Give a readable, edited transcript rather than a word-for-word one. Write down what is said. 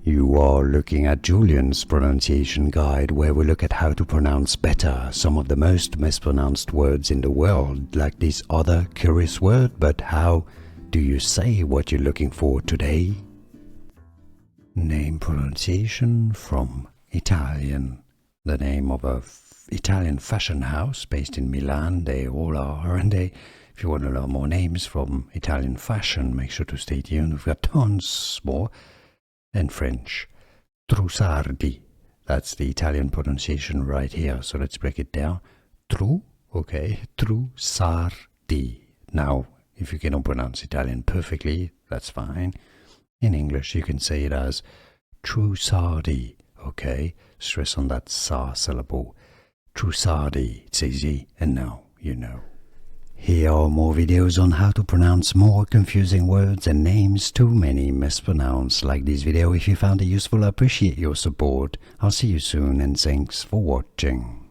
You are looking at Julian's pronunciation guide, where we look at how to pronounce better some of the most mispronounced words in the world, like this other curious word. But how do you say what you're looking for today? Name pronunciation from Italian. The name of a Italian fashion house based in Milan. They all are, and if you want to learn more names from Italian fashion, make sure to stay tuned. We've got tons more. And French, Trussardi. That's the Italian pronunciation right here. So let's break it down. Trussardi. Now, if you cannot pronounce Italian perfectly, that's fine. In English, you can say it as Trussardi. Okay, stress on that sa syllable. Trussardi. It's easy, and now you know. Here are more videos on how to pronounce more confusing words and names too many mispronounced. Like this video if you found it useful. I appreciate your support. I'll see you soon, and thanks for watching.